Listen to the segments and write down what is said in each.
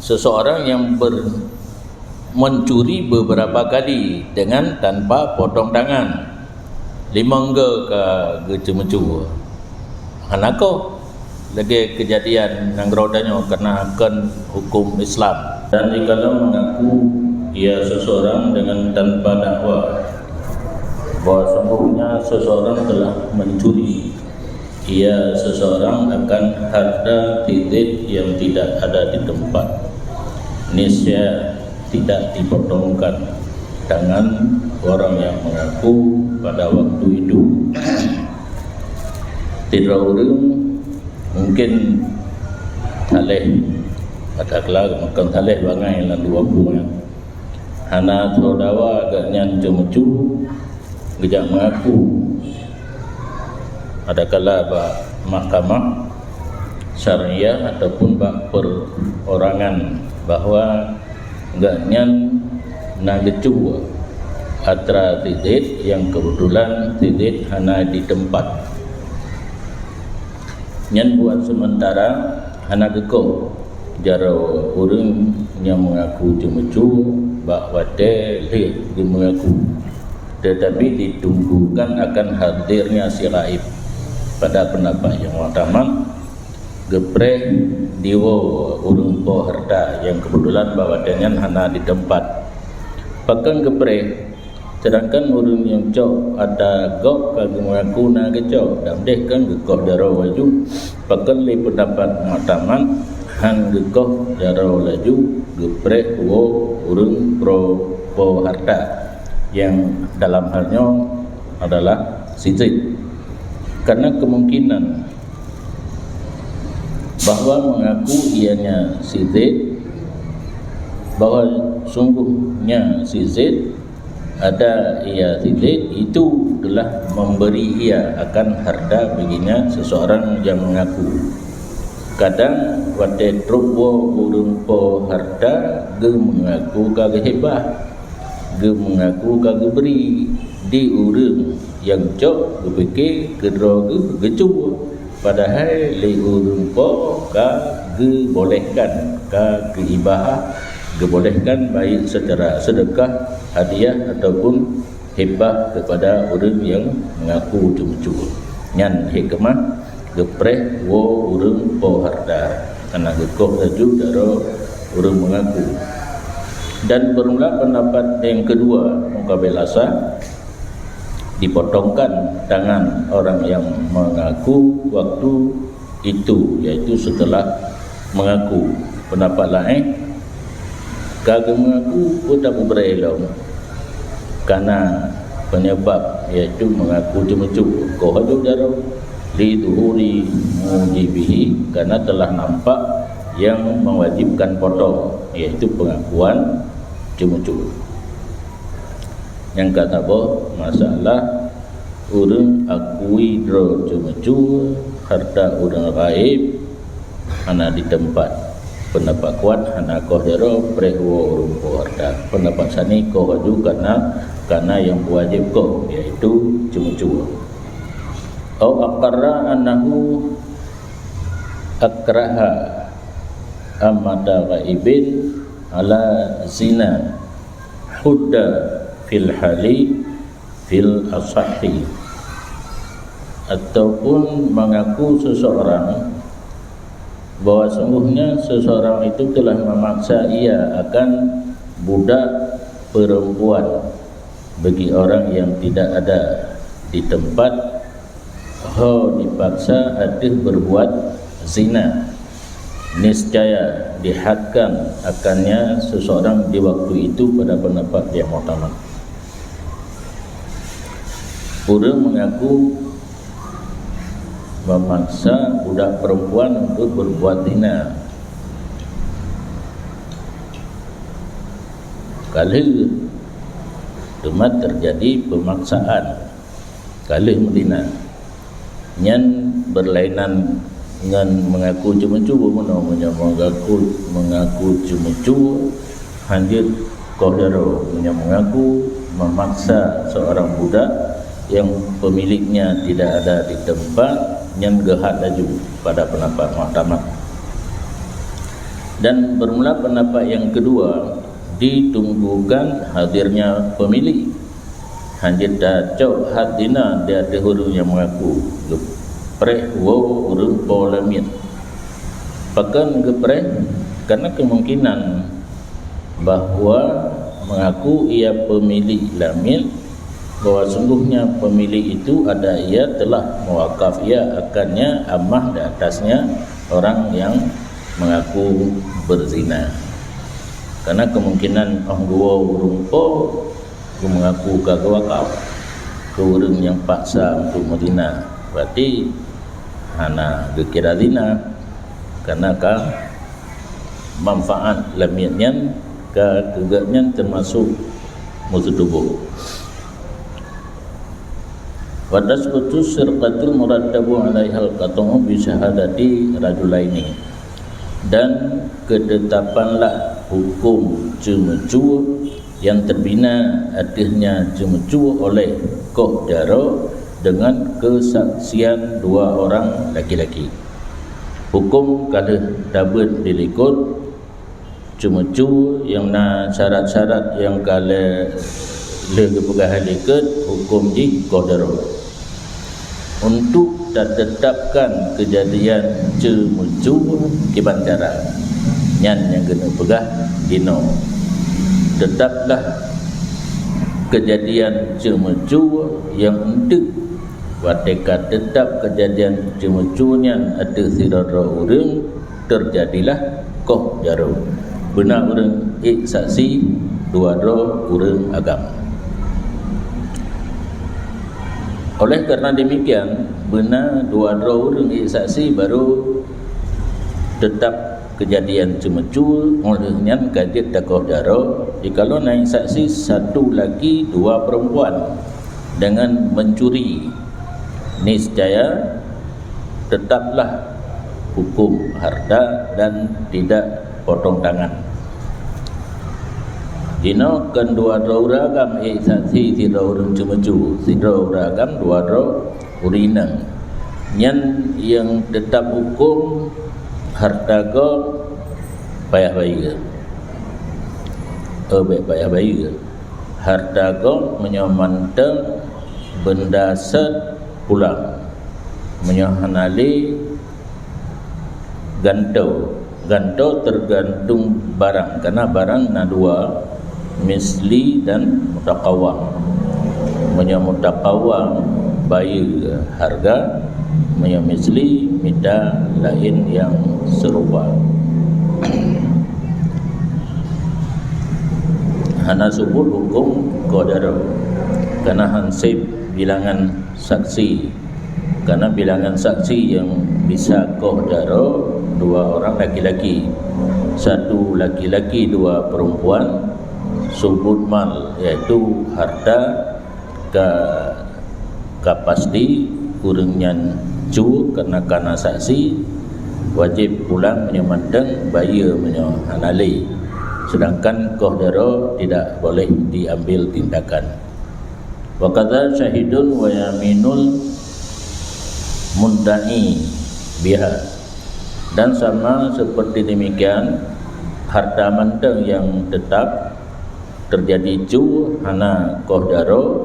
seseorang yang mencuri beberapa kali dengan tanpa potong tangan. Limangga ke cuma-cuma. Hanako lagi kejadian yang rodanya kena akan hukum Islam. Dan jika mengaku ia seseorang dengan tanpa dakwa bahwa sungguhnya seseorang telah mencuri, ia seseorang akan harta titik yang tidak ada di tempat, niscaya tidak dipotongkan tangan orang yang mengaku pada waktu itu. Tidak orang mungkin taleh katakanlah makan taleh bangai lan dua buah hana trodawa agaknya cemucu gejak mengaku adakala ba mahkamah syariah ataupun ba perorangan bahwa agaknya nagecu atra titik yang kebetulan titik hana di tempat nyan buat sementara hana gekau jaro orang yang mengaku cemucu bahawa dia mengaku, tetapi ditunggukan akan hadirnya si raib. Pada pendapat yang utama gepreh diwo urung po harta yang kebetulan bahawa dengan hana di tempat pakan gepreh. Sedangkan urung yang cok ada gok kaki mengaku na kecok dan deh kan gekok darah waju pakan li pendapat mataman han gekok darah laju gepreh wo urung pro po harta yang dalam halnya adalah sijil, karena kemungkinan bahwa mengaku ianya sijil bahwa sungguhnya sijil ada ia titik itu telah memberi ia akan harta baginya seseorang yang mengaku. Kadang wate trupo urung po harta ge mengaku kagak hebat, ge mengaku kagak beri di urung yang cok gepeke kedro ge gecu padahal li urung po kagak bolehkan kagak ibah dibolehkan baik secara sedekah, hadiah ataupun hibah kepada orang yang mengaku cuma-cuma. Nyan hikmah gepreh wo urang po harta karena gekok laju daro orang mengaku. Dan bermula pendapat yang kedua mukabil asa dipotongkan tangan orang yang mengaku waktu itu, yaitu setelah mengaku. Pendapat lain kagak mengaku udah berelong karena penyebab yaitu mengaku cuma-cuma kau hidup darah di tuhuri mujibihi karena telah nampak yang mewajibkan potong yaitu pengakuan cuma-cuma. Yang kata boh masalah urang akui dro cuma-cuma harta urang gaib ana di tempat. Pendapat kuat hana koh jero prehwo rumpo harta. Pendapat sani koh ju karena yang wajib koh yaitu cuma-cuma. Au aqarra annahu akraha amada ghaibin ala zina hudda fil hali fil asahi, ataupun mengaku seseorang bahwa sungguhnya seseorang itu telah memaksa ia akan budak perempuan bagi orang yang tidak ada di tempat dipaksa ada berbuat zina, niscaya dihadkan akannya seseorang di waktu itu pada pendapat yang utama. Orang mengaku memaksa budak perempuan untuk berbuat zina. Kali temat terjadi pemaksaan kali medina nyan berlainan dengan mengaku cuma-cuma mengaku cuma-cuma hanjir kodaro mengaku memaksa seorang budak yang pemiliknya tidak ada di tempat yang gehat laju pada pendapat mahkamah. Dan bermula pendapat yang kedua, ditunggukan hadirnya pemilik. Hanjit dah cok hadina dia ada huruf yang mengaku gepreh wo urung polamit. Pakan gepreh karena kemungkinan bahawa mengaku ia pemilik lamil, bahawa sungguhnya pemilik itu ada ia telah mewakaf ia akannya amah di atasnya orang yang mengaku berzina. Karena kemungkinan dua urung po mengaku kagak wakaf ke urang yang paksa untuk berzina, berarti hana gekira zina karena manfaat lamiatnya kegatnya termasuk musuh tubuh. Wadas putus serqatul murattabu alaihal qat'u bi syahadati rajulaini, dan ketetapanlah hukum cemecu yang terbina atasnya cemecu oleh qahdara dengan kesaksian dua orang laki-laki. Hukum kalau dapat dilikut cemecu yang na syarat-syarat yang kalau le kepegahan ikut hukum di qahdara. Untuk tetapkan kejadian cemecu kibantara nyan yang kena pegah dino, tetaplah kejadian cemecu yang untuk wateka tetap kejadian cemecunya ada sirara orang terjadilah qahdara, benar orang saksi dua orang agam. Oleh kerana demikian, benar dua orang saksi baru tetap kejadian cemecu olehnya kajian qahdara. Jikalau naik saksi satu laki dua perempuan dengan mencuri, niscaya tetaplah hukum harta dan tidak potong tangan. Dino kan dua ragam saksi tidak orang cemecu, tidak ragam dua urinang. Nyan yang tetap hukum harta ko payah bayi. Payah bayi. Harta ko menyamantang benda set pulang. Menyohanali ganto tergantung barang, karena barang na dua, misli dan mutakawam. Mutakawam bayi harga, misli minta lain yang serupa. Hana subut hukum qahdara karena hansib bilangan saksi, karena bilangan saksi yang bisa qahdara dua orang laki-laki, satu laki-laki dua perempuan. Subut mal iaitu harta pasti kurangnya cu karena saksi wajib pulang menyamandang bayar menyohanali, sedangkan qahdara tidak boleh diambil tindakan. Wa kadza syahidun wa yaminul mudda'i biha, dan sama seperti demikian harta mandang yang tetap terjadi cu hana qahdara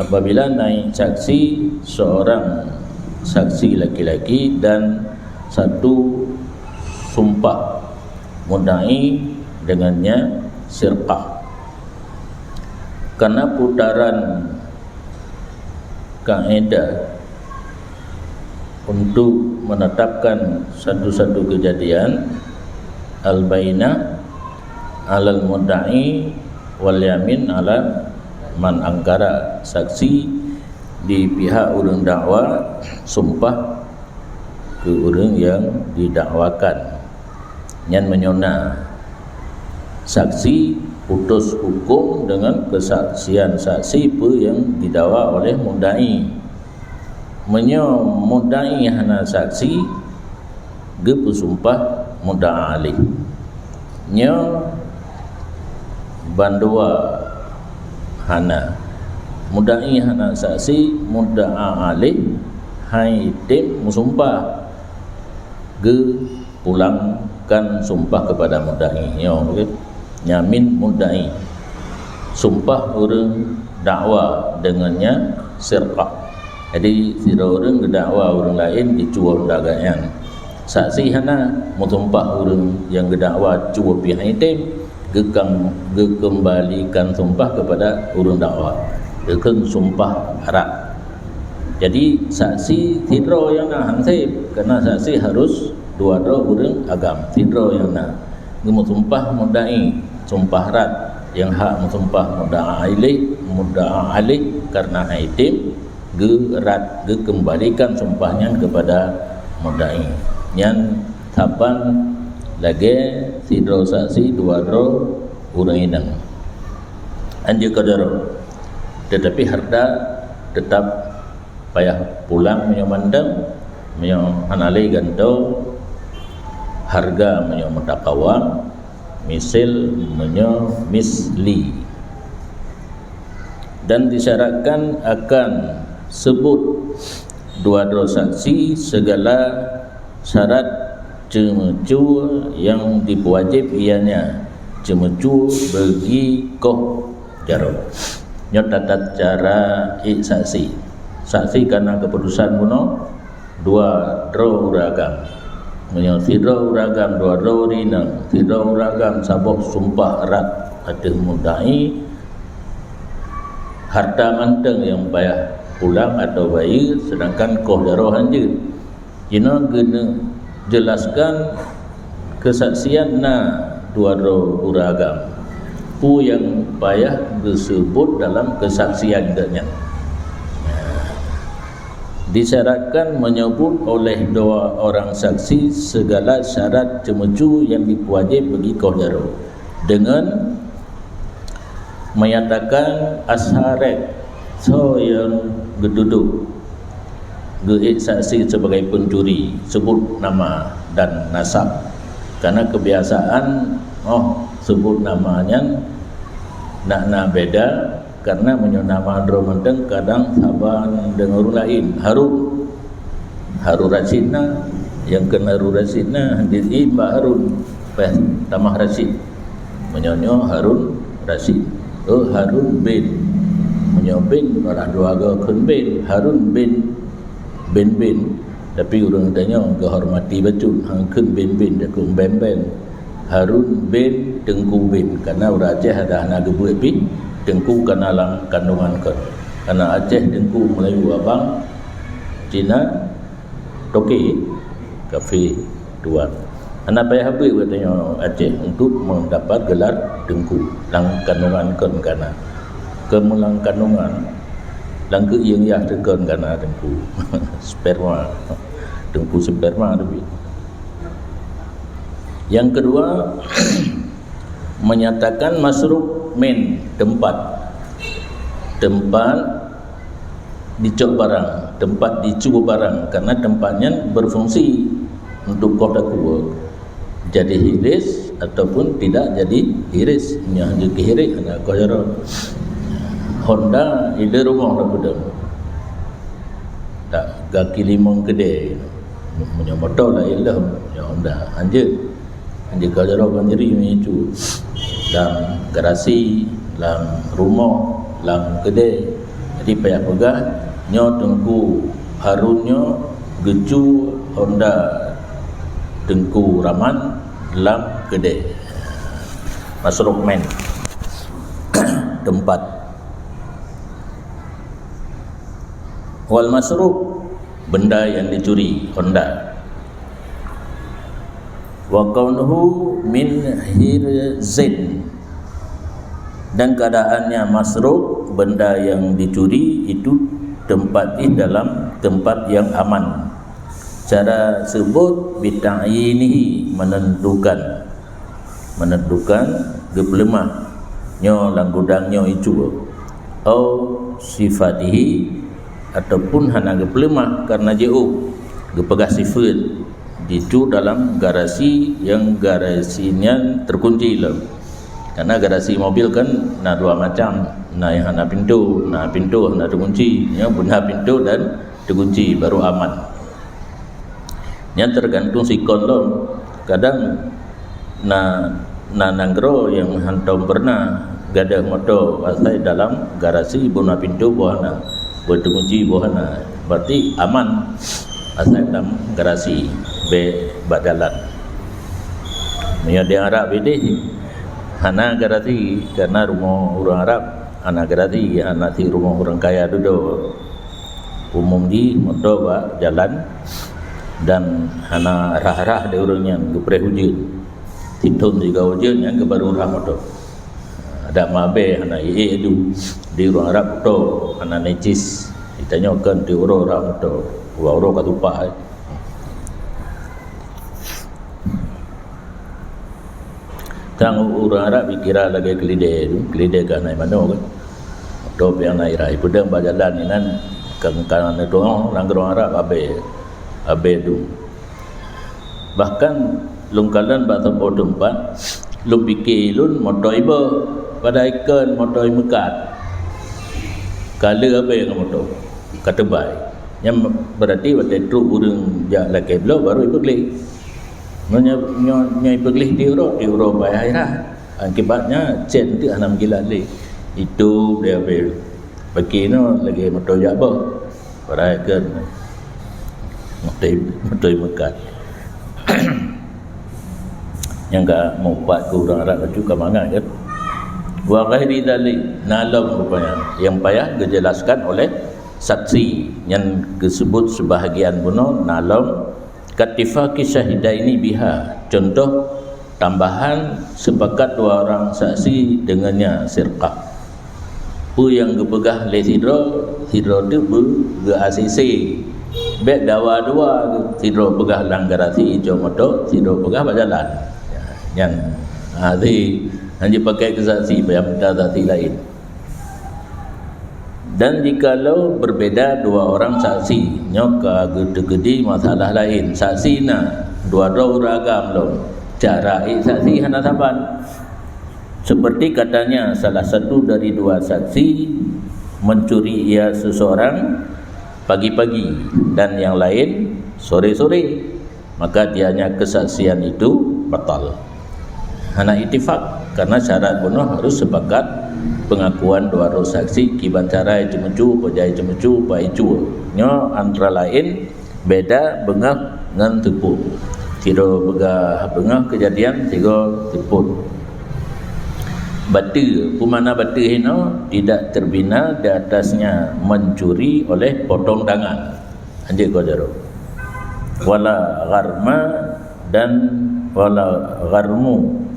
apabila naik saksi seorang saksi laki-laki dan satu sumpah mudda'i dengannya sirqah. Karena putaran kaedah untuk menetapkan satu-satu kejadian al-bainah alal mudda'i wal yamin ala man angkara, saksi di pihak orang dakwa, sumpah ke orang yang didakwakan. Yang menyona saksi putus hukum dengan kesaksian saksi pe yang didakwa oleh mudda'i. Menyo mudda'i hana saksi ge pesumpah mudda'a alih. Nyo bandua hana mudda'i hana saksi mudda'a alih hai tim musumpah ge pulang akan sumpah kepada mudda'i. Okay? Nyamin mudda'i. Sumpah orang dakwa dengannya sirqah. Jadi sira orang gedakwa orang lain dicuba dagangan. Saksi hana mutumpah orang yang gedakwa cuba pihak itim kembalikan sumpah kepada orang dakwa. Dekan sumpah harap. Jadi saksi tidro yang nak hansip, kerana saksi harus dua orang agam. Tidro yang nak mutumpah mudda'i, sumpah harap yang hak mutumpah mudda'a alaih karena itim gerat kembalikan sumpahnya kepada mudda'i. Yang taban lagi tidro saksi dua orang inang anjir kadaro, tetapi harta tetap payah pulang menyamandang menyanalai gantau harga menyamatakawa misil misli, dan disyaratkan akan sebut dua saksi segala syarat cemecu yang diwajib ianya cemecu bagi koh jaro nyotatat cara saksi karena keputusan kuno dua uragam menyotidro uragam dua rinang tidro uragam sabok sumpah erat ada mudda'i harta manteng yang payah pulang atau bayar, sedangkan koh jaro hanjir ina gena jelaskan kesaksian dua uragam pu yang payah disebut dalam kesaksian nya. Disyaratkan menyebut oleh dua orang saksi segala syarat cemecu yang diwajib bagi koh jaro dengan menyatakan asharet so yang geduduk saksi sebagai pencuri, sebut nama dan nasab. Karena kebiasaan sebut namanya nak beda, karena menyonama dromanteng kadang saban dengan orang lain. Harun Rasidna yang kena Harun Rasidna jadi Mbak Harun Tamah Rasid menyonyo Harun Rasid. Harun bin menyobin orang dua kun bin Harun bin tapi orang tanya kehormati bacun hangkeun bin dakung ben Harun bin Tengku bin, karena orang Aceh ada anak gebuat bin Tengku kana lang kandungan kan, karena Aceh Tengku Melayu abang Cina Toke kafe dua anak payah habis katanya Aceh untuk mendapat gelar Tengku lang kandungan kan, karena kemulang kandungan langke yang tekan karena Tengku sperma Tengku sperma lebih. Yang kedua menyatakan masruf min tempat dicok barang, tempat dicu barang, karena tempatnya berfungsi untuk kota kuat jadi hiris ataupun tidak jadi hiris nya hanya kehiris ana kojaro Honda ide rumah dah bedang tak gaki limong gede punya motor lah ilah ya Honda anjir kajaro banjiri mecu dalam garasi dalam rumah dalam gede, jadi payah pegah nyo Tengku Harunnya geju Honda Tengku Raman dalam gede masruf men tempat. Wal masruf benda yang dicuri Honda. Wa kaunuhu min hirzin, dan keadaannya masruf benda yang dicuri itu tempati dalam tempat yang aman. Cara sebut bita'yinihi menentukan geblemah nyo lang gudangnya itu au sifatihi ataupun hana geblemah karena jauh gepegah sifat itu dalam garasi yang garasinya terkunci lah. Karena garasi mobil kan dua macam, yang hana pintu hana terkunci, yang benar pintu dan terkunci baru aman. Yang tergantung sikon lo. Kadang na nanggro yang hantam pernah gadah moto asai dalam garasi buna pintu bohana bertumuji bohana berarti aman asai dalam garasi be badalan nya dia Arab ini hana garasi karena rumah orang Arab ana garasi ana ti rumah orang kaya duduk umum di moto jalan dan hana rah-rah de orangnya gepreh hujan titun juga hujan yang kebaru orang moto ada mabe hana itu di orang Arab to hana necis ditanyakan di orang to orang katupa tang orang Arab kira lagi kelide kan ai mano kan to yang nai rai pedang bajalan ni nan kan itu orang Arab abe tu bahkan lungkalan batu tempat lu fikir lun motoiba pada ikan motoi mekat kala apa yang moto kata baik yang berarti waktu itu urang jak laki belau baru ipegli nya ipegli di euro bayar lah akibatnya cen tu 6 gila le itu dia bagi no lagi moto jak apa pada ikan motoi mekat yang enggak mau buat ke orang Arab juga mangat kan wa ghairi dzalik nalam rupanya yang payah dijelaskan oleh saksi yang disebut sebahagian bunuh nalam katifaki syahidaini biha contoh tambahan sepakat dua orang saksi dengannya sirqah pu yang gepegah le sidro tu be asisi bet dawa dua sidro pegah langgarasi hijau moto sidro pegah berjalan yang ahli hanya pakai kesaksi yang saksi lain dan jikalau berbeza dua orang saksi nyoka gede-gede masalah lain saksi na dua ragam lo cara saksi hana saban seperti katanya salah satu dari dua saksi mencuri ia seseorang pagi-pagi dan yang lain sore-sore maka dianya kesaksian itu batal hana ittifaq karena syarat bunuh harus sepakat pengakuan dua orang saksi kiban carai cemecu pejai cemecu pai cu nyo antara lain beda bengah ngan tepuk tidak begah bengah kejadian tiga tepuk batu pemana batu hino tidak terbina di atasnya mencuri oleh potong tangan anjir kau jaro wala gharma dan wala gharmun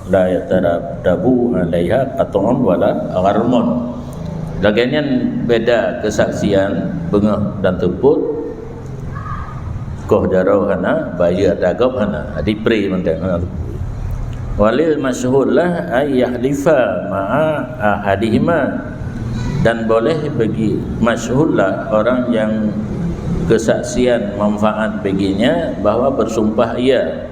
la yatarabu alaiha qat'un wala gharmun lagian beda kesaksian bengah dan teput koh jaro hana bayar dagap hana dipri mentang walil masyhur lah ay yahlifa ma'a ahadihima dan boleh bagi masyhur lah orang yang kesaksian manfaat baginya bahawa bersumpah ia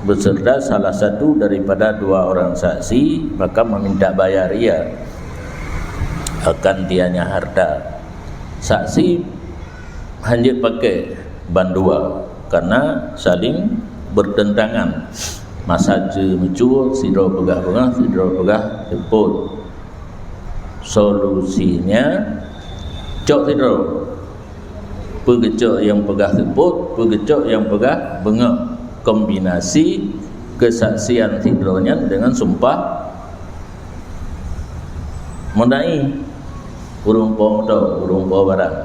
beserta salah satu daripada dua orang saksi maka meminta bayar ia akan tianya harta saksi hanya pakai bandua karena saling bertentangan masa mencur sidro pegah teput solusinya cok sidro pegecok yang pegah teput pegecok yang pegah bengah kombinasi kesaksian sidronya dengan sumpah mondai urung po barang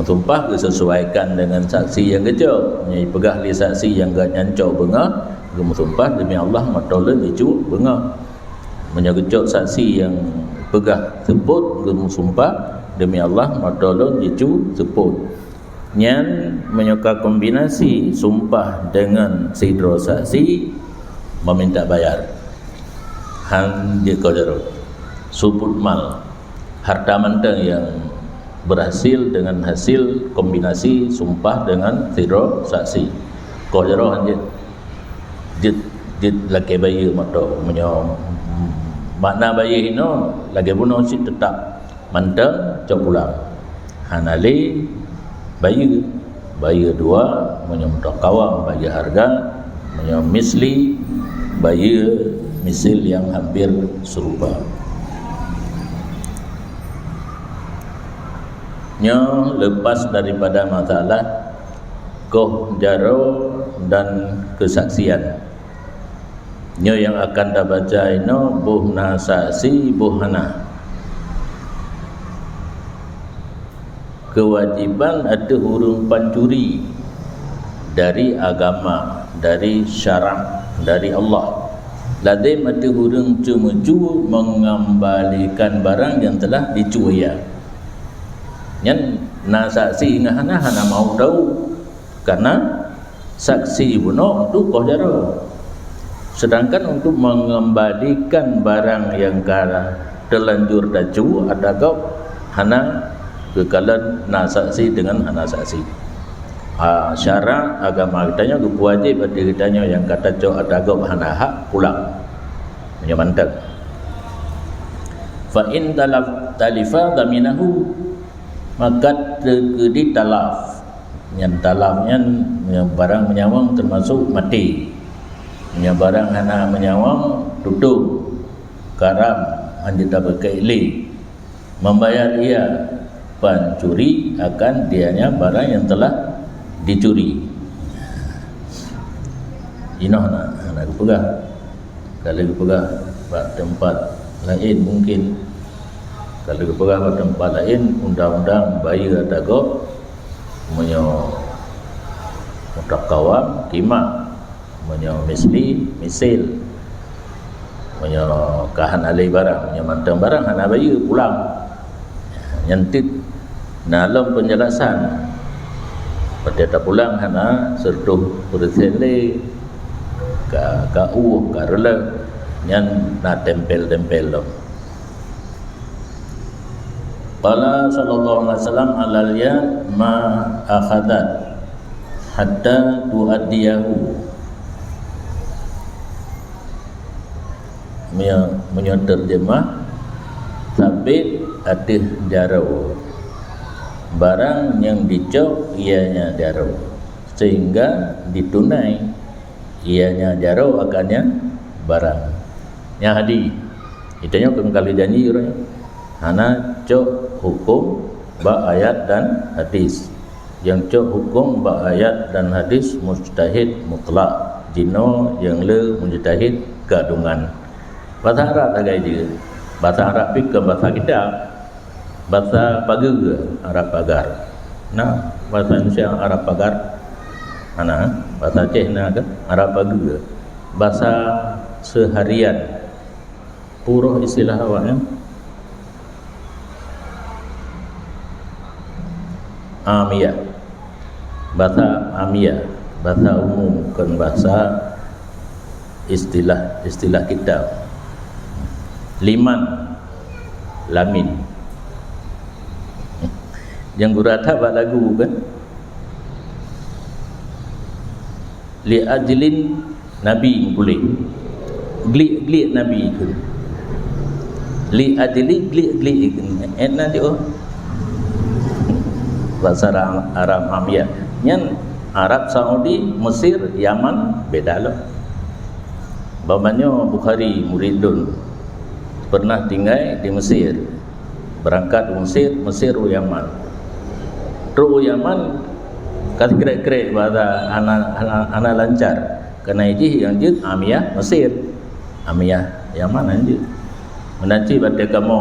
sumpah disesuaikan dengan saksi yang kecok nyai pegah li saksi yang gak nyancok bengah sumpah demi Allah matoleh dicu bengah menyagecok saksi yang pegah teput sumpah demi Allah matoleh dicu teput nyan menyuka kombinasi sumpah dengan sidro saksi meminta bayar han dia kodaro suput mal harta mentang yang berhasil dengan hasil kombinasi sumpah dengan sidro saksi kodaro han dia lagi bayi mato menyo makna bayi ino lagi bunuh si tetap mentang cok pulang hanali bayar dua menyemtok kawang bayar harga misli baya misil yang hampir serupa. Lepas daripada masalah jaro dan kesaksian, yang akan dah baca ini buhna saksi buhana. Kewajiban ada huruf pancuri dari agama, dari syarak, dari Allah. Lazim ada huruf cuma-cuma mengembalikan barang yang telah dicuaya. Yang saksi ngahana hana mau tahu karena saksi bunuh untuk jaro. Sedangkan untuk mengembalikan barang yang terlanjur dacu ada kau hana kekalan saksi dengan hana saksi. Syarak agama kitanya wajib bagi kitanya yang kata cok ada kau hana hak pulang menyamantang. Fa in talifa daminahu, maka terjadi talaf. Yang talafnya barang menyawang termasuk mati. Yang barang hana menyawang tutup karam anjita berkeili, membayar ia pencuri akan dianya barang yang telah dicuri. Inoh nak pegang. Kalau pegang tempat lain mungkin. Kalau pegang tempat lain, undang-undang bayar dago menyo mutakawam kima menyo misil menyo kahan alai barang, menyo mantang barang hana bayar pulang. Nyantit dalam penjelasan pada tak pulang hana sertuh bersele ka rela nyan na tempel-tempel lo. Qala sallallahu alaihi wasallam alal ya ma akhadat hatta tuaddiyahu. Terjemah sabit adih jaro, barang yang dicok ianya jaro, sehingga ditunai ianya jaro akannya barang yang hadi. Itanya kali janji orang hana cok hukum ba ayat dan hadis. Yang cok hukum ba ayat dan hadis mujtahid mutlak, jino yang le mujtahid gadungan. Bahasa Arab agak dia. Bahasa Arab ke bahasa kita, bahasa pagar Arab pagar. Nah, bahasa Indonesia Arab pagar. Mana? Bahasa Aceh na ke Arab pagar. Bahasa seharian. Puruh istilah awaknya. Amiyah. Bahasa amiyah, bahasa umum, bukan bahasa istilah kita. Liman, lamin. Yang gurata buat lagu kan? Li ajlin Nabi boleh. Glik Nabi ke. Li ajli glik. Nanti bahasa Arab Amiyah. Yang Arab Saudi, Mesir, Yaman beda lah. Bapaknya Bukhari Muridun pernah tinggal di Mesir, berangkat ke Mesir ke Yaman. Ru Yaman kata kira-kira bahasa anak lancar. Kerana ini yang jid Amiyah Mesir, Amiyah Yaman anjir. Menanti pada kamu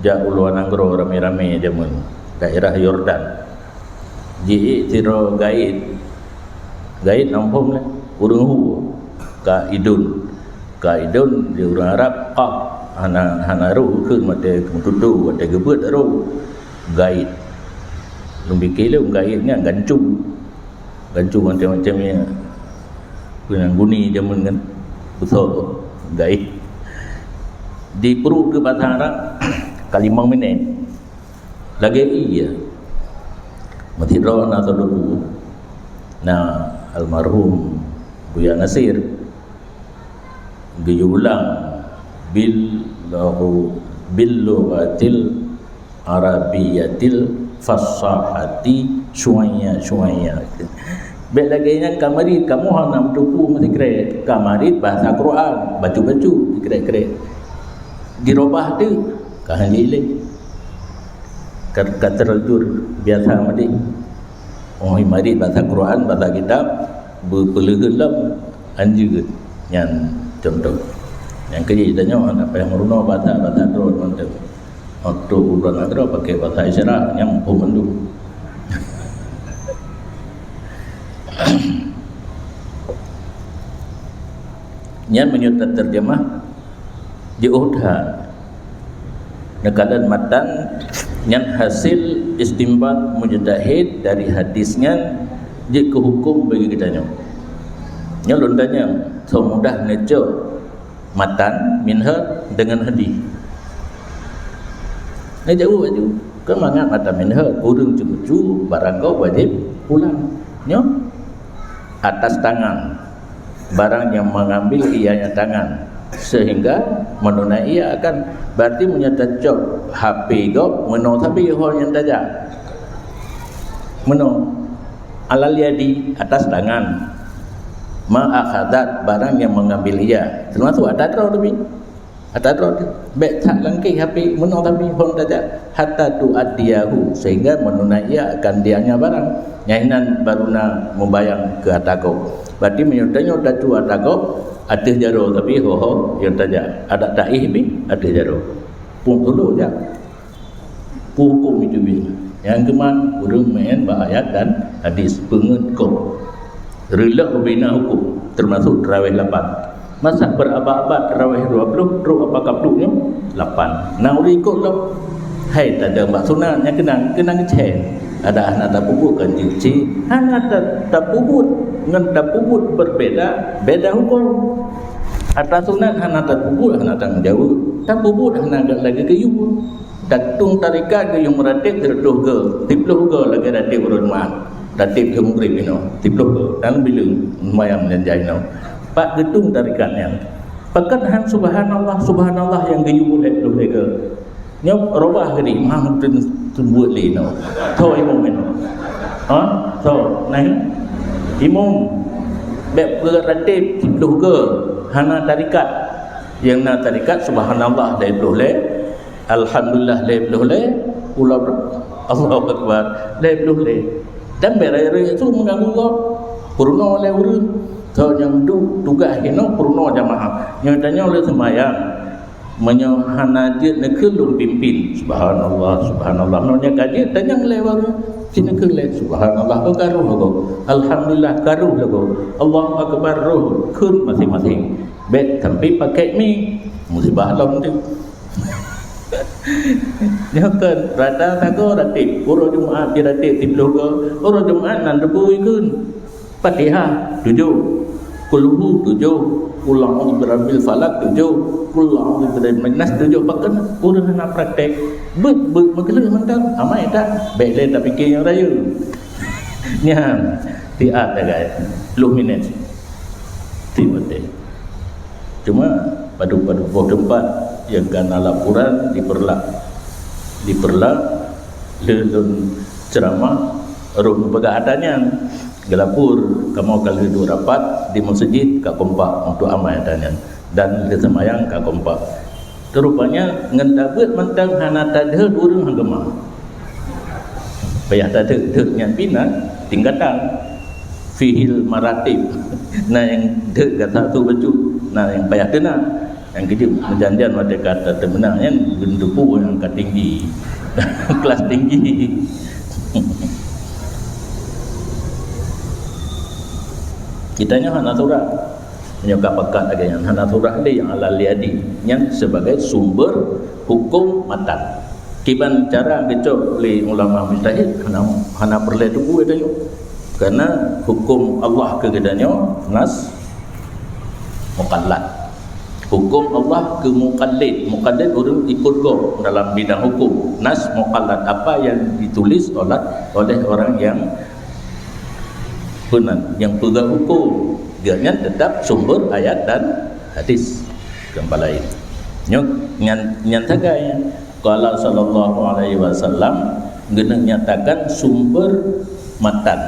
jak uluan anggro rame-rame jamun daerah Yordan. Ji tiro gaid nampung lah urang hu kaidun di urang Arab qaf hana ru keun mate kemutudu mate gebet ru gaid lumbi kile gaidnya gancung macam-macamnya kunang guni jamun kan betul gaid di perut ke bahasa Arab kalimang minit lagi iya matidron atau duku. Nah, almarhum Buya Nasir diulang bil lughatil arabiyatil fasahati syuaya Bet lagi yang kamarit kamu nak tupu mesti kere. Kamarit bahasa Quran, baju-baju kere-kere. Dirubah tu kahan jilid. Kata terjur biasa mesti. Oh marit bahasa Quran, bahasa kitab berpelehelam anjur yang contoh. Yang kerja tanya apa yang meruno bahasa terus mantap. Waktu bulan agro pakai bahasa isyarat yang pemandu. Yang menyutat terjemah diudah nekalan matan yang hasil istimbat mujtahid dari hadisnya je ke hukum bagi kitanya. Nya lundanya so mudah neco matan minha dengan hadis. Ni jauh baju. Kemangat matan minha urang cucu barang kau wajib pulang. Nya atas tangan barang yang mengambil ianya tangan sehingga menunai ia akan berarti menyata job HP kau meno tapi hol yang tajak meno alal yadi atas tangan ma'akhadat barang yang mengambil ia termasuk ada terus tapi ada terus baik tak langkai HP meno tapi hol tajak hatta tu adiyahu sehingga menunai ia akan dianya barang nyainan baruna membayang ke atako berarti menyutanya datu atako atas jaro tapi ho yang tajak ada taih bi atas jaro pun dulu je hukum itu bi yang keman urang main ayat dan hadis pengetkop relak berbina hukum termasuk tarawih 8 masa berabad-abad tarawih 20 terus apa kapluknya 8 nak ikut lah hai tak ada mak sunat yang kenang ceh ada anak tak puput kan cuci anak tak puput dengan tak puput berbeza beda hukum atas sunat anak tak puput anak tak menjauh tak puput anak lagi ke you datung tarikat ke yang meratib tertuh ke tipluh ke lagi ratib urunman ratib ke mugrib ino tipluh ke dalam bilang mayang dan jainau pak gedung tarikatnya pakat han subhanallah yang ke you boleh ke nya robah ke ni mang buat li no tho imam no ha tho nai imam beb ratib tipluh ke hana tarikat yang na tarikat subhanallah la boleh alhamdulillah la boleh ulah Allahu akbar la boleh dan berai itu mengganggu kau purno le urun tho yang tugas hino purno jamaah yang tanya oleh sembahyang menyahana dia nekelung pimpin subhanallah nonya kaji tanyang lewat sini kelek subhanallah karuh lagu alhamdulillah karuh lagu Allahu akbar roh kun masing-masing bet sampai pakai mi musibah lam tu nyata rada tago ratib uro Jumaat di ratib tipluh ke uro Jumaat nan debu ikun Fatihah 7 kulhu 7 Kulang berabil falak 7 Kulang berabil nas 7 pakan urang nak praktek bet magelah mantap amai tak baik le tak fikir yang raya nyam tiap dah guys 10 minit tiap cuma pada tempat yang kena laporan diperlak lelun ceramah roh pegadanya gelapur kamu kalau dua rapat di masjid kak kompak untuk amal tanya dan di semayang kak kompak terupanya ngendabut mentang hana tadhe durung hanggemah payah tadhe yang pinat tingkatan fihil maratib nah yang dek kata tu baju nah yang payah kena yang kita menjanjian pada kata temenang yang gendupu yang tinggi kelas tinggi kitanya hana surah menyokap pekat lagi yang hana surah dia yang alal liadi yang sebagai sumber hukum matan kiban cara kecok oleh ulama mujtahid hana perlu tubuh itu karena hukum Allah kegedannya nas muqallad hukum Allah ke muqallid orang ikut go dalam bidang hukum nas muqallad apa yang ditulis oleh orang yang benar yang pegang hukum dia tetap sumber ayat dan hadis kembali nyatakan kalau sallallahu alaihi wasallam guna nyatakan sumber matan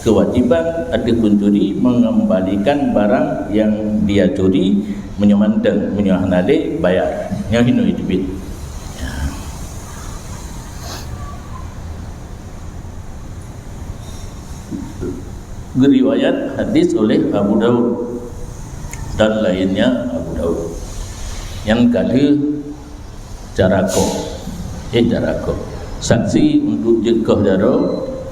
kewajiban ada pencuri mengembalikan barang yang dia curi, menyamantang menyahanale bayar yang hinu itu bit. Riwayat hadis oleh Abu Daud dan lainnya Abu Daud. Yang kedua, jarakoh saksi untuk jegah jaro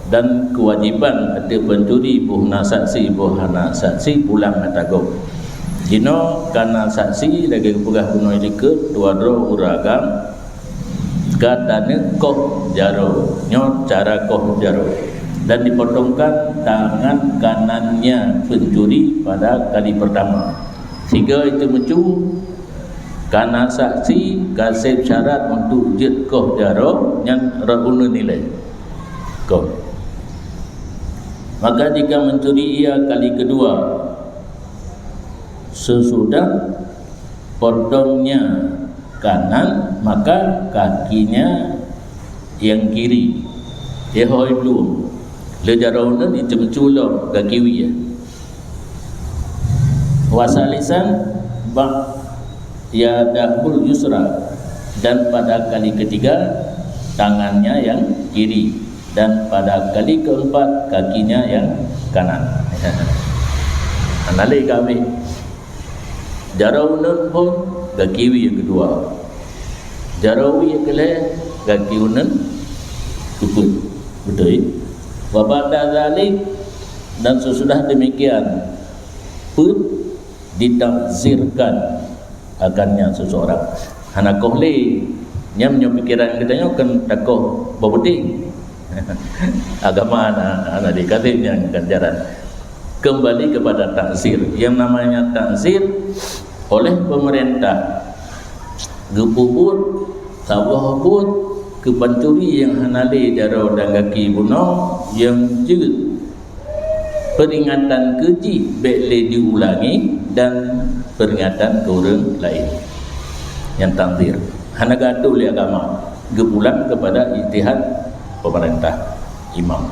dan kewajipan ada pencuri buhna saksi buhana saksi pulang atagok. Dino kana saksi lagi pegah kuno ilike dua uragam katane koh jaro nyo cara koh jaro dan dipotongkan tangan kanannya pencuri pada kali pertama sehingga itu mencu karena saksi kasih syarat untuk jet koh jaro yang rauna nilai koh. Maka jika mencuri ia kali kedua sesudah potongnya kanan, maka kakinya yang kiri dia hoi belum le jarauna itu menculok kaki wi wasalisan bak ya dahul yusra, dan pada kali ketiga tangannya yang kiri, dan pada kali keempat kakinya yang kanan. Anale kami jaraunun pun kaki yang kedua, jarawi yang kelih kaki unun kuput betul. Wa ba'da zalik, dan sesudah demikian pun ditakzirkan akannya seseorang. Hana kohli nyam pikiran kita kan takoh babudi agama anak dikatin yang ganjaran kembali kepada takzir. Yang namanya takzir oleh pemerintah gepuput sawahput ke pencuri yang hanali jaro dan kaki bunuh yang juga peringatan keji boleh diulangi dan peringatan ke orang lain yang takzir. Hana gaduh oleh agama gepulang kepada ijtihad pemerintah imam.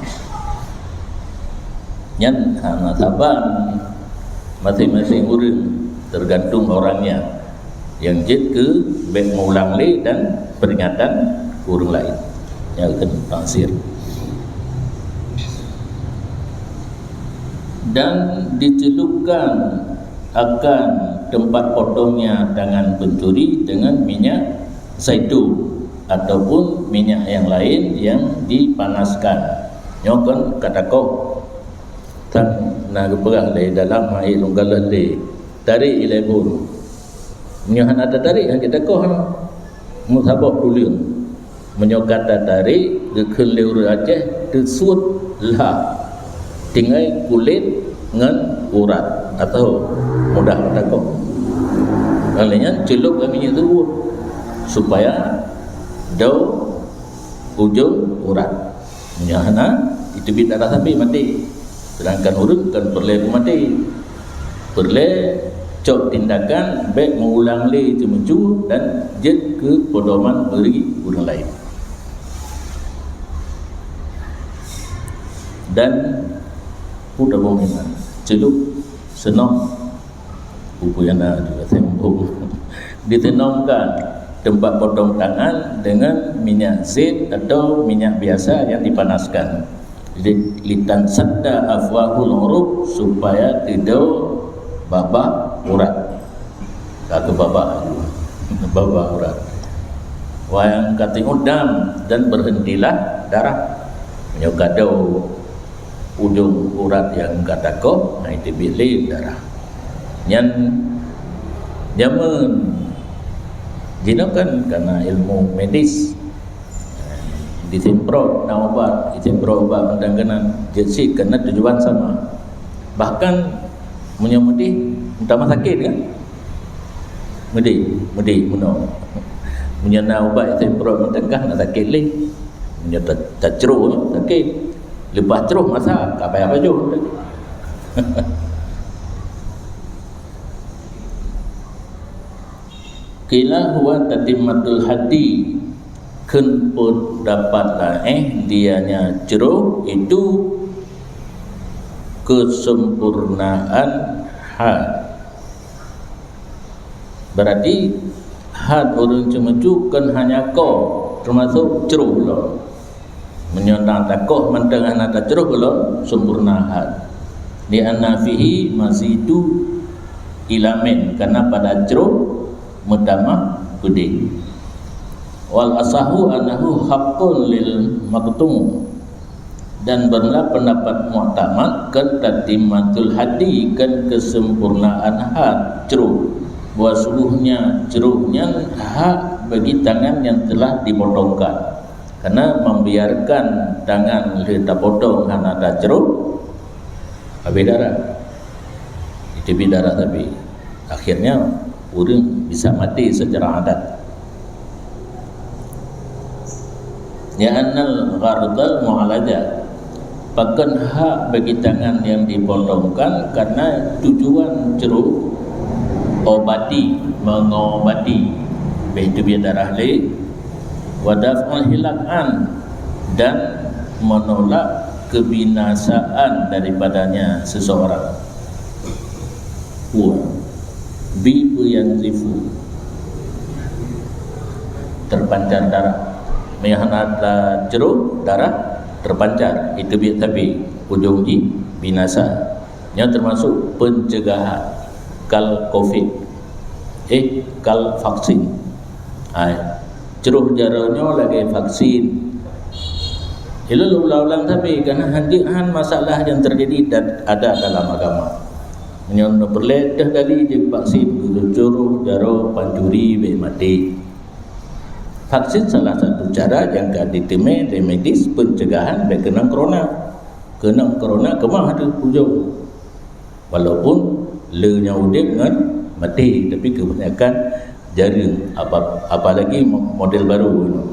Yang hana saban masing-masing orang tergantung orangnya yang jet ke baik mengulang le dan peringatan ke orang lain yang akan takzir. Dan dicelupkan akan tempat potongnya tangan pencuri dengan minyak zaitun ataupun minyak yang lain yang dipanaskan. Nyokon kata kau tan na berah le dalam air lunggalan le tarik ilai pun menyohan ada tarik yang kita kau musabak kuliah menyokata tarik ke keleur Aceh tersut lah tinggal kulit dengan urat atau mudah takut. Lainnya celup kami itu supaya dau ujung urat. Nyahana itu bit darah sampai mati. Sedangkan urut kan perlu mati. Perlu cok tindakan baik mengulang le itu mencu dan jet ke pedoman beri orang lain. Dan udah bohongan celup senang buku yang ada juga tembok ditenangkan tempat potong tangan dengan minyak zait atau minyak biasa yang dipanaskan. Litan sadda afwahul urub, supaya tidak babak urat. Kata babak urat. Wayang kating udam, dan berhentilah darah. Menyokadau ujung urat yang kata kau, nah itu pilih darah. Yang zaman jino kan karena ilmu medis disemprot obat mendangganan jadi kena tujuan sama, bahkan menyemedi utama sakit kan medi menyana obat disemprot mendanggan nak sakit le menyata tacro sakit lepas terus masa tak payah baju. Kila huwa tatimmatul hadi, kun pun dapatlah dianya ceruh itu kesempurnaan had. Berarti had orang cemecu kan hanya kau termasuk ceruh lah. Menyondang takoh mentengah nata ceruh lah sempurna had. Di anafihi masih itu ilamin karena pada ceruh mutamah gede. Wal asahu anahu haqqun lil maqtum, dan benar pendapat mu'tamad kan tatimatul hadi kan kesempurnaan had ceruh, bahwa suluhnya ceruhnya hak bagi tangan yang telah dipotongkan, karena membiarkan tangan kita potong karena ada ceruh habis darah, itu darah, tapi akhirnya orang bisa mati secara adat. Ya annal ghardal mu'alaja, bahkan hak bagi tangan yang dipotongkan karena tujuan ceruh obati, mengobati begitu biar darah le, wadaf'ul hilakan, dan menolak kebinasaan daripadanya seseorang. Bibu yang zifu, terpancar darah, menghantar ceruh darah terpancar, itu biar tapi ujung binasa. Yang termasuk pencegahan kal covid, kal vaksin. Ceruh jaranya lagi vaksin. Itu ulang-ulang tapi karena handian masalah yang terjadi dan ada dalam agama. Menyono berledah kali je vaksin ceruh jaro pancuri be mati. Vaksin salah satu cara yang ditime di medis pencegahan be kena corona. Kena corona kemah ada ujung. Walaupun lenya udip dengan mati, tapi kebanyakan jarang, apalagi model baru ini.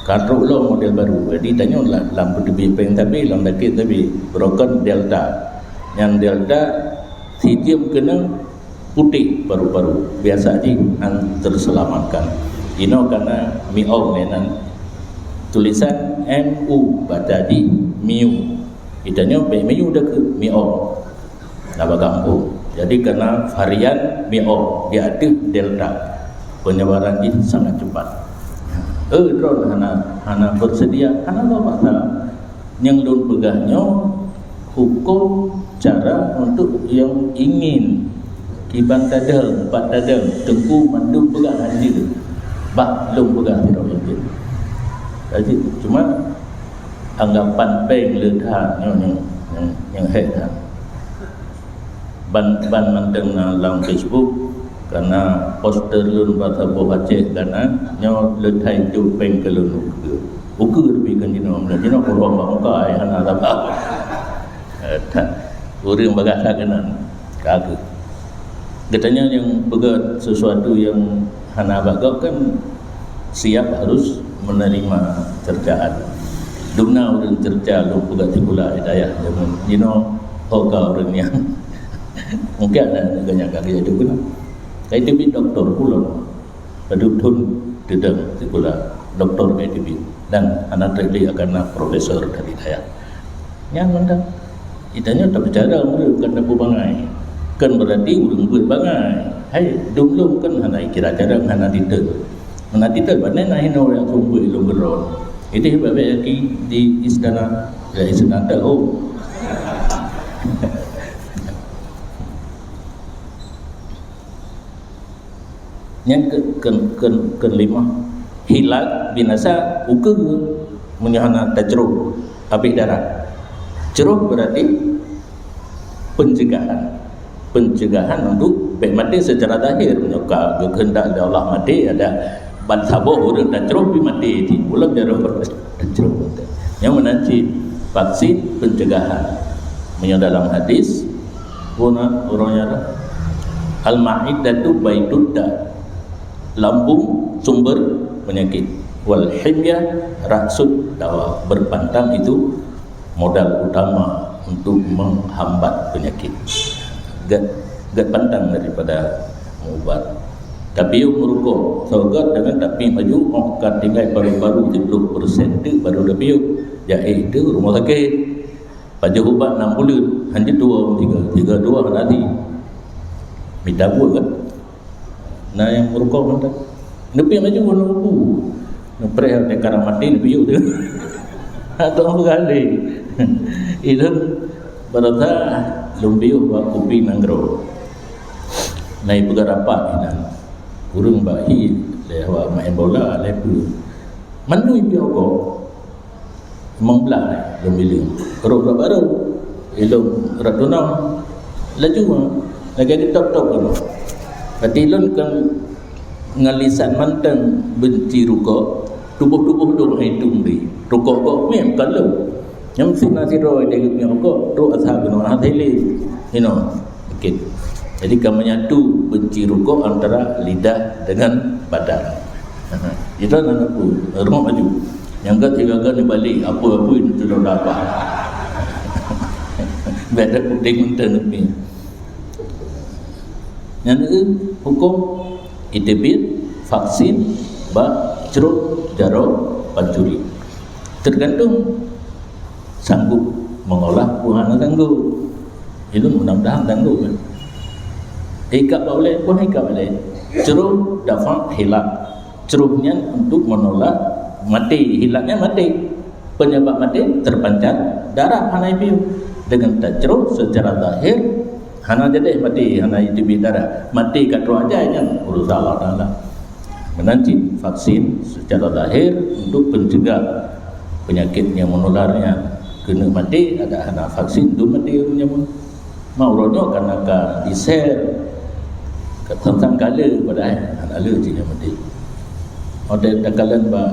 Kadro lo model baru. Jadi tanya lampu tebi peng tapi lam dakit tapi broken delta. Yang delta sitium kena putih paru-paru. Biasa aja terselamatkan. Ino karena miau nenan tulisan MU baca di miu. Itanya miu dah ke miau. Nama kampung. Jadi karena varian miau dia ada delta, penyebaran ini sangat cepat. Drone hana bersedia, hana bapak yang lun pegahnya hukum cara untuk yang ingin kiban tadel, pat tadel, tengku mandu pegah haji, bah lun pegah tidak mungkin. Jadi cuma anggapan peng ledah yang hebat. Ban manteng dalam Facebook karena poster lun bahasa Aceh karena nyo letai tu peng ke lun ukur lebih kan dino korong bangka ai hana apa urang bagasa kenan kagak katanya yang pegat sesuatu yang hana bagak kan siap harus menerima cercaan dumna urang cerca lu pegat tikula hidayah dino hoka urang yang mungkin ada banyak kali itu kan. Kayak tibi doktor pulau, padutun tidak sekolah doktor kayak tibi dan anak tadi akan profesor dari daya. Yang mana? Itanya tak bercara murid kan dapat bangai, kan berarti urang buat bangai. Hai dulu kan hana kira cara hana detail, mana nak hina yang sumber ilmu beron. Itu sebab di istana tahu. Yang kelima hilak binasa ukur menyahana tajruh habis darah. Ceruh berarti pencegahan untuk mati secara zahir. Menyuka kehendak Allah mati ada ban saboh urang tajruh bi mati di ulang darah tajruh. Yang menanti vaksin pencegahan. Dalam hadis puna orangnya al-ma'idatu baitudda, lambung sumber penyakit, wal himyah raksud dawa, berpantang itu modal utama untuk menghambat penyakit. Gat pantang daripada ubat. Tapi merukuk sogat dengan tapi maju kan tinggal baru-baru 70% tu baru dah piuk. Ya itu rumah sakit. pada ubat 6 bulan hanya 2 nanti minta buat kan nah yang merukau nanti nepi macam mana aku nepre dekara mati nepi yuk tu atau apa kali itu berata lumbiu buat kopi nanggro naik berapa ini kurung bahi lewat main bola lepu manu impiau ko membelah lumbiu keruk baru ilung ratunam laju lagi kita top kan batilun kan ngalisan mantan benci rukuk tubuh-tubuh dong hitung di rukuk kok mem kalau yang sinasi roy dia punya rukuk tu asal guna hati okey jadi kami menyatu benci rukuk antara lidah dengan badan itu anakku rumah maju yang ketiga ni balik apa-apa itu sudah dapat beda putih mentah ni yang hukum itibit vaksin ceruk jarok pancuri tergantung sanggup mengolah buahana sanggup itu mudah-mudahan sanggup kan ikat boleh pun ikat boleh ceruk dafa hilak ceruknya untuk menolak mati hilangnya mati penyebab mati terpancar darah hana itu dengan ceruk secara zahir hana jadi mati hana itu darah mati kat roh aja yang urus Allah Taala menanti vaksin secara zahir untuk pencegah penyakit yang menularnya kena mati ada hana vaksin tu mati punya pun mau ronyo karena ka di-share tentang kala pada hana alergi yang mati ada dakalan ba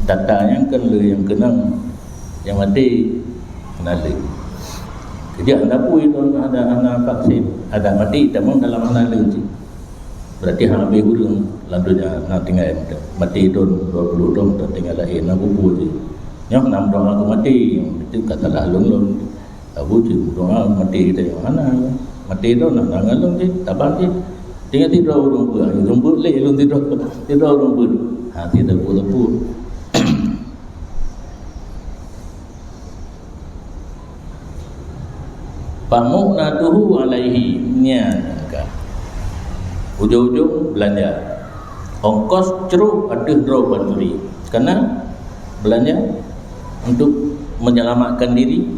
data yang kenang yang mati kena alergi jadi anda pun itu ada vaksin ada mati tamang dalam alergi berarti habis hurung lantunya nak tinggal mati tu 20 tahun tak tinggal lahir nak bubu je yang 6 tahun aku mati itu katalah lung abu tu doa mati kita mana mati tu nak ngalung je tabang je tinggal tidur rumput le lung tidur rumput hati tepu pamunatuhu alaihi niataka ujung-ujung belanja ongkos ceruk ada draw pancuri kerana belanja untuk menyelamatkan diri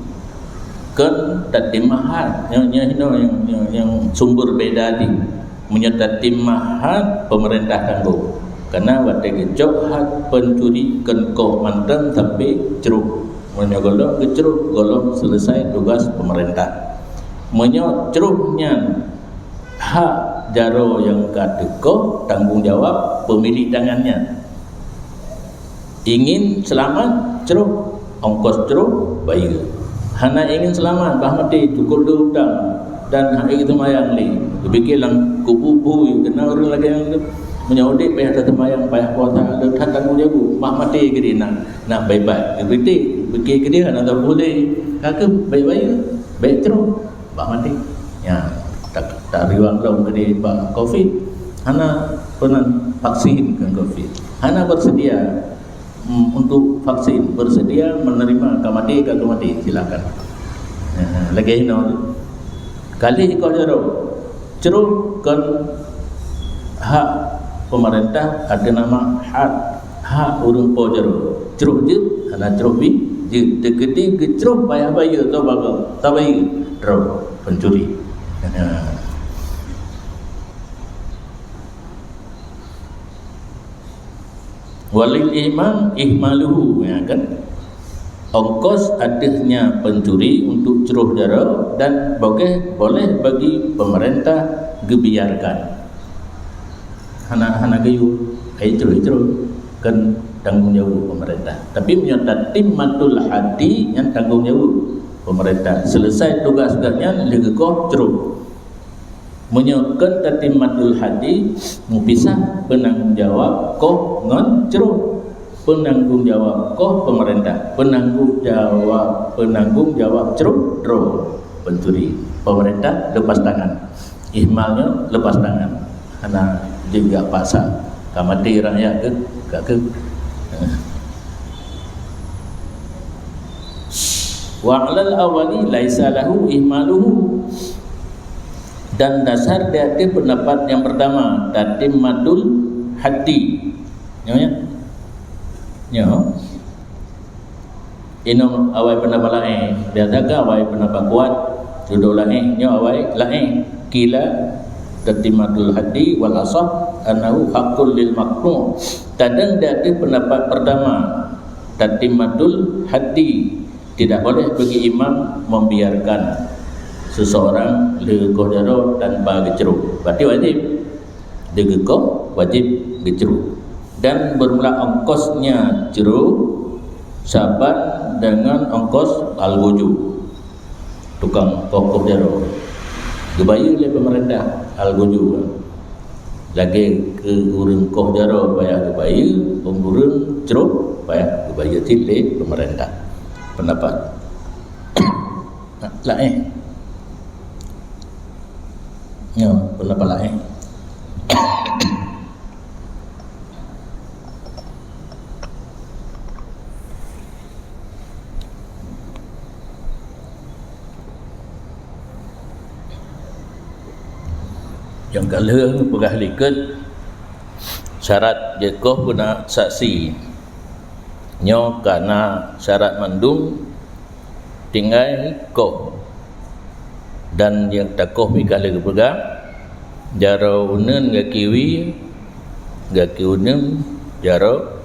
kan tatimahat yang sumber beda di menyetatimahat pemerintah tangguh kerana waktu kecok hat pencuri kan kok mantan tapi ceruk menyogolong ke ceruk golong selesai tugas pemerintah menyocruknya hak jaro yang kadeko tanggungjawab pemilik tangannya ingin selamat ceruk ongkos ceruk bayar hana ingin selamat bah mati cukup hutang dan hak itu mayang ni dibikilang kubu kena orang lagi yang menyaudi payah temayang payah puasa ada tanggungjawab bah mati ke nak baik-baik berarti fikir ke dia nak boleh kakak baik-baik baik ceruk bah mati ya tak riwang long ke dia COVID hana pernah vaksin kan COVID hana bersedia untuk vaksin bersedia menerima kemati silakan lagi kali kau ceruk kan hak pemerintah ada nama hak urung po ceruk je hana ceruk bi je deketi ke ceruk bayar tu bagal tabai draw pencuri walil imam ihmaluhu ya kan ongkos adanya pencuri untuk ceruh jara dan boleh bagi pemerintah gebiarkan hana gayu ceruh kan tanggungjawab pemerintah tapi menyatakan timmatul hadi yang tanggungjawab pemerintah selesai tugas-tugasnya legekoh ceruh menyokkan tatimmatul hadi mupisah penanggungjawab koh ngon ceruh penanggungjawab koh pemerintah penanggungjawab ceruh draw pencuri pemerintah lepas tangan ihmalnya lepas tangan karena juga pasang kamati rakyat ke wa 'alal awali laisa lahu ihmaluhu. Dan dasar dia pendapat yang pertama tatimmatul haddi. Ino awai pendapat lain biasa awai pendapat kuat duduk lain awai lain kila tatimmatul haddi wal asah annahu haqqul lil maqnu'. Kadang dia pendapat pertama tatimmatul haddi, tidak boleh bagi imam membiarkan seseorang legoh jaro tanpa geceruk. Berarti wajib legoh, wajib geceruk. Dan bermula ongkosnya jeruk sahabat dengan ongkos al-guju, tukang kokoh jaro. Gebayu oleh pemerintah al-guju. Lagi ke urang koh jaro bayar gebayu, urang jeruk bayar gebayu tilai pemerintah. Pendapat lain. Ya, pendapat lain. Yang kalau perhalikan syarat jekoh guna saksi nyo karena syarat mandung tinggal koh dan yang takoh mikah lagi pegang jaro unen ga kiwi ga kiunem jaro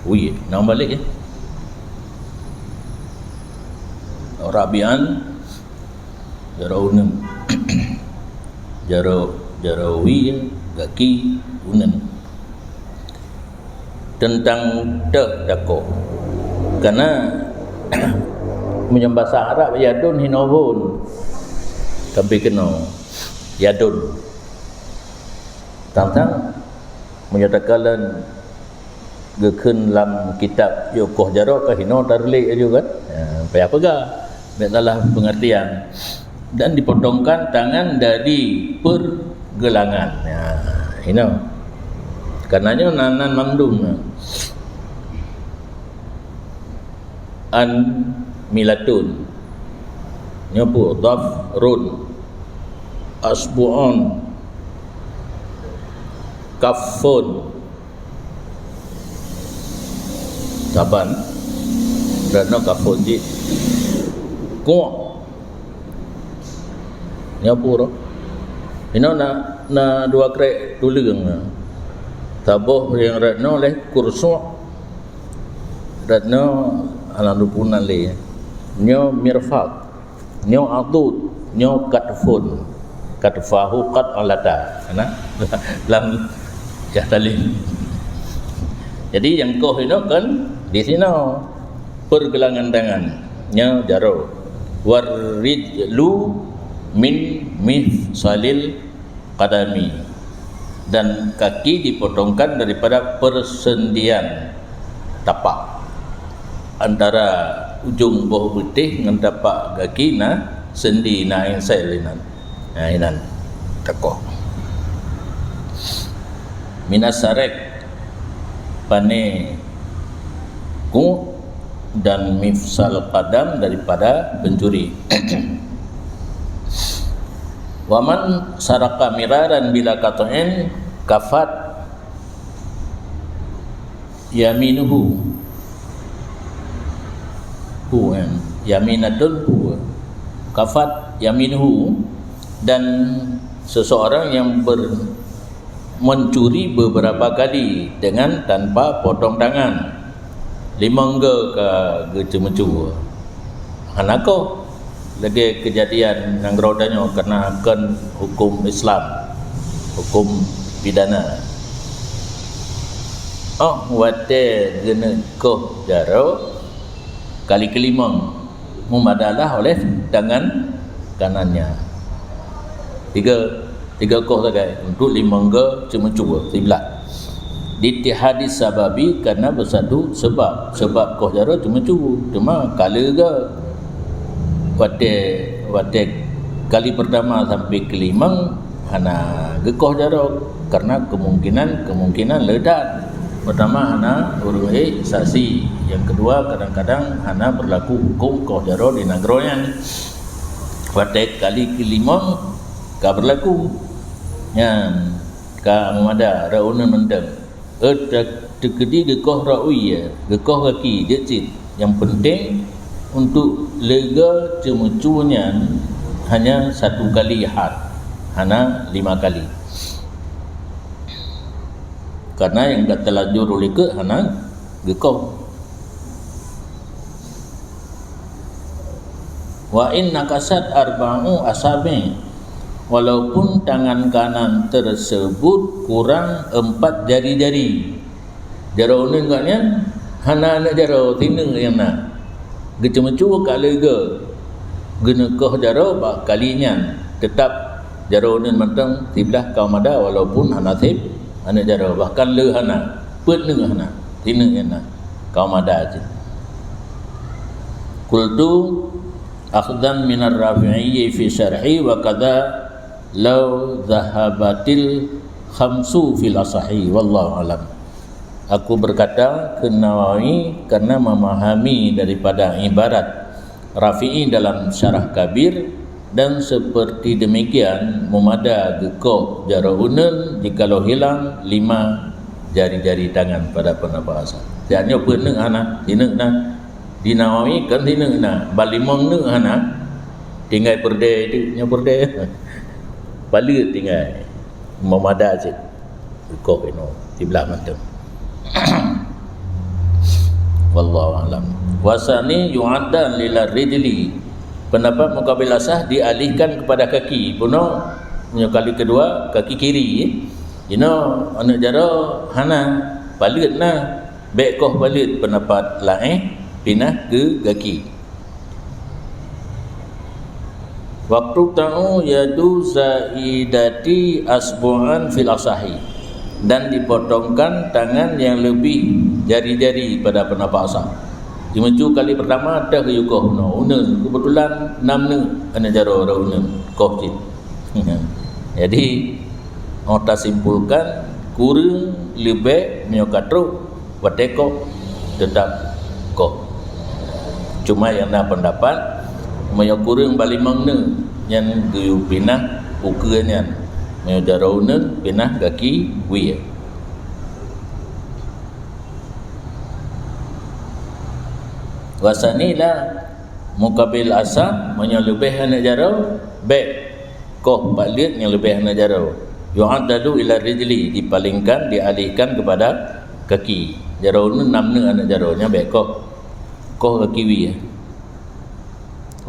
wi nama balik ya Rabian jaro unem jaro wi ga ki unen tentang takoh karena menyembah bahasa Arab yadun hinobun tapi kena yadun tentang menyatakan gekun dalam kitab yokoh jaro ke hino darlik juga kan payah pegang dalam pengertian dan dipotongkan tangan dari pergelangan hino karenanya nanan mamdum an milatun nyapu dhafrun asbu'un kafun taban dan kafun di ku nyapu ro ino na dua krek tulung taboh yang ratno leh kursu ratno ala dupunan le nyo mirfaq nyo adud nyo katfun katfahu kat alata ana lam ya tali jadi yang koh itu kan di sini pergelangan tangan nyo jaro warijlu min mifsalil qadami dan kaki dipotongkan daripada persendian tapak antara ujung bawah putih dengan tapak kaki sendi yang selinan inan takoh minas sarek pane ku dan mifsal qadam daripada pencuri waman saraka miraran bila qat'in kafat yaminuhu yaminatul kafat yaminuhu dan seseorang yang mencuri beberapa kali dengan tanpa potong tangan limangga ke gecemecu anako lagi kejadian yang rodanya kena akan hukum Islam hukum pidana wate gena koh jaro kali kelima memadalah oleh tangan kanannya tiga koh saja untuk limangga cemecu sebelah ditihadis sababi karena bersatu sebab koh jaro cemecu cuma kala ke wate kali pertama sampai kelima hana gekoh jaro karena kemungkinan ledat Pertama hana urui saksi, yang kedua kadang-kadang hana berlaku hukum kau jaro di nagroyan. Pada kali kelima ka berlaku yang ka memada rauna mendem tekedi gekoh rauya gekoh kaki decit. Yang penting untuk lega cemucunya hanya satu kali had, hana 5 kali. Karena yang tak terlanjur oleh ke hana gekau. Wa in nakasat arba'u asabi, walaupun tangan kanan tersebut kurang 4 jari-jari. Jaro ni katnya hana nak jaro tineng yang nak. Gecemecu kak lega. Genekah jaro bak kalinya tetap jaro ni mentang tiblah kau mada walaupun hana tib hana jaro, bahkan le hana pet neng hana tineng yang nak kau mada aja. Qultu akhdan min ar-Rafi'i fi syarhi wa kadha law dhahabatil khamsu fil asahi wallahu alam. Aku berkata ke Nawawi kerana memahami daripada ibarat Rafi'i dalam syarah kabir, dan seperti demikian memada gekok jaro unen jikalau hilang 5 jari-jari tangan pada pernafasan. Tiada peneng hana tineng na di Nawawi kan tineng na balimong neng hana tinggal perde itu nya perde balik tinggal memada je gekok ino di belah mata. Wallahu alam. Wasani yu'addan lil rijli, pendapat mukabil asah dialihkan kepada kaki. Puno kali kedua kaki kiri. Anak jara hana balit na bekoh balit, pendapat lain pindah ke kaki. Waktu ta'u yadu zaidati asbu'an fil asahi, dan dipotongkan tangan yang lebih jari-jari pada pendapat asah. Dimencu kali pertama ada ke yukoh no unen kebetulan 6 neng ana jaro ra unen kopit. Jadi kita simpulkan kurang lebih menyokatru wateko tetap kok. Cuma yang nak pendapat menyokkurang balimang neng yang geyu pinah ukurannya menyojaro unen pinah kaki wiya. Wasanilah mukabil asam menyelebih anak jaro baik koh balik yang lebih anak jaro yu'addadu ila rijli, dipalingkan dialihkan kepada kaki. Jaro ni 6 anak jaro nya baik koh kaki wi.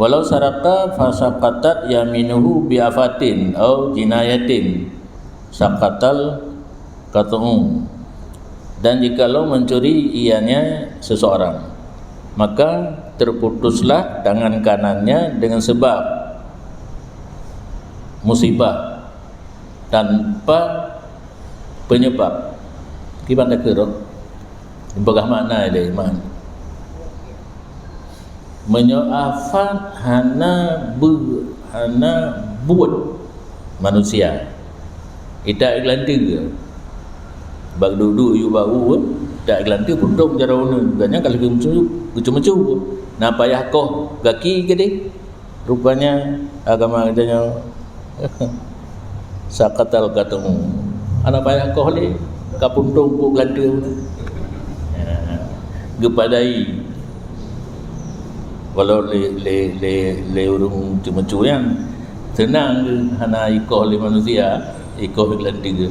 Walau saraka fasaqatat yaminuhu biafatin atau jinayatin saqatal qat'u, dan jikalau mencuri ianya seseorang maka terputuslah tangan kanannya dengan sebab musibah tanpa penyebab. Gimana kerok? Bagah makna dia iman. Menyoafat hana buat manusia. Ita iklantiga. Bag duduk yu bau tak iklantiga putung jaro nu. Ganya kalau gucu-gucu na payah koh gaki gede. Rupanya agama katanya sakatal katamu. Ana payah koh le kapuntung pu glante. Gepadai walau le urung cuma yang senang hana ikoh le manusia ikoh glante.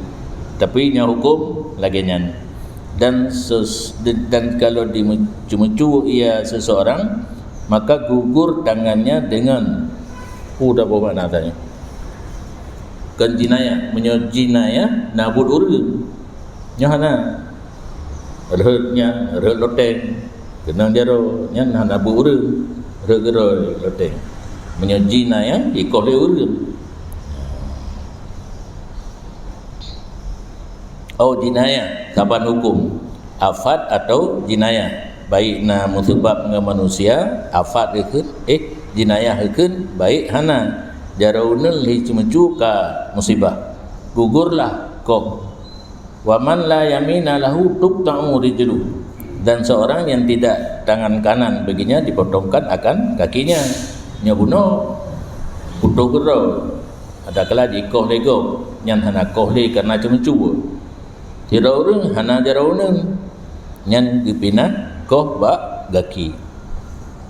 Tapi nya hukum lagi nyan. Dan kalau dimecu ia seseorang maka gugur tangannya dengan udah apa makna tanya kan jinayah menyojinayah nabud urun nyahana rehnya reh loteng kenang jaro nya nabud urun reh gero loteng menyojinayah ikol urun oh jinayah kapan hukum afat atau jinayah baik na musibab dengan manusia afat ikut jinayah ikut baik hana jaraunel hi cumecu ka musibah gugurlah kok Wa man la yamina lahu tuqta'u rijluhu, dan seorang yang tidak tangan kanan baginya dipotongkan akan kakinya. Nya bunuh putu gero ada kala dikoh lego nyan hana koh le karena cuma tiraureun hana jarauneun nyan dipina koh ba gaki.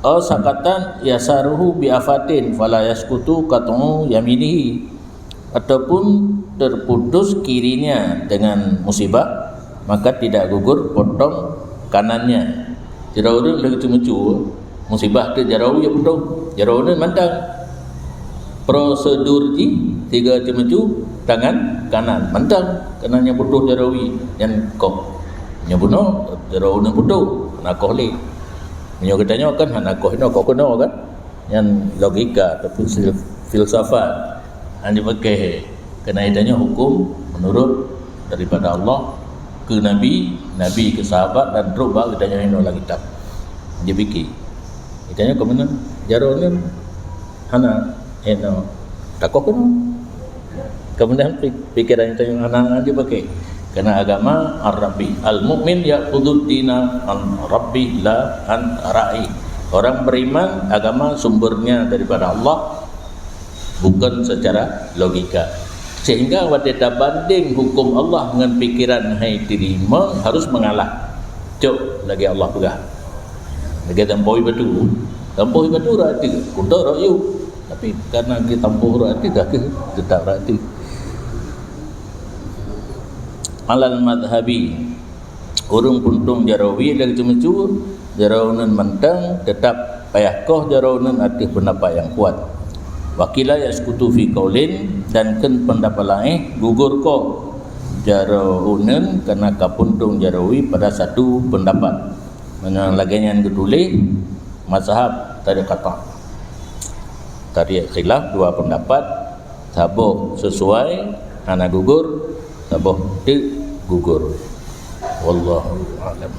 Aw sakatan yasaruhu bi afatin fala yaskutu qat'u yaminihi, ataupun terputus kirinya dengan musibah maka tidak gugur potong kanannya. Jaraureun lagi cuma musibah ke jarau ya potong jarauneun mantang. Prosedur ji tiga cemecu tangan kanan mantang kanannya putus jarawi yang koh nyabuno jarauna putus nak koh le menyo katanya kan nak koh no koh kono kan yang logika ataupun filsafat yang dipakai kena idanya hukum menurut daripada Allah ke Nabi ke sahabat dan rubah katanya ino lagi kitab dia fikir katanya ke mana jarauna hana eno takok kan kemudian pikiran itu yang anak dia pakai karena agama ar-rabbi al-mu'min ya'khudud dina an-rabbi la an ra'i. Orang beriman agama sumbernya daripada Allah bukan secara logika, sehingga wadita banding hukum Allah dengan pikiran hai terima harus mengalah. Cuk lagi Allah pegah lagi tampoi batu rati kuda rayu, tapi karena kita tampuh rati dah ke tetap rati. Alal madhabi urung puntung jarawi dan cuma jaraunan mentang tetap payahkoh jaraunan arti pendapat yang kuat. Wakilah yaskutu fi qaulin, dan ken pendapat lain gugur ko jaraunan karena kapuntung jarawi pada satu pendapat. Mana lagian yang ketulis mazhab tadi kata tadi khilaf dua pendapat, sabuh sesuai ana gugur, sabuh ti gugur. Wallahu a'lam.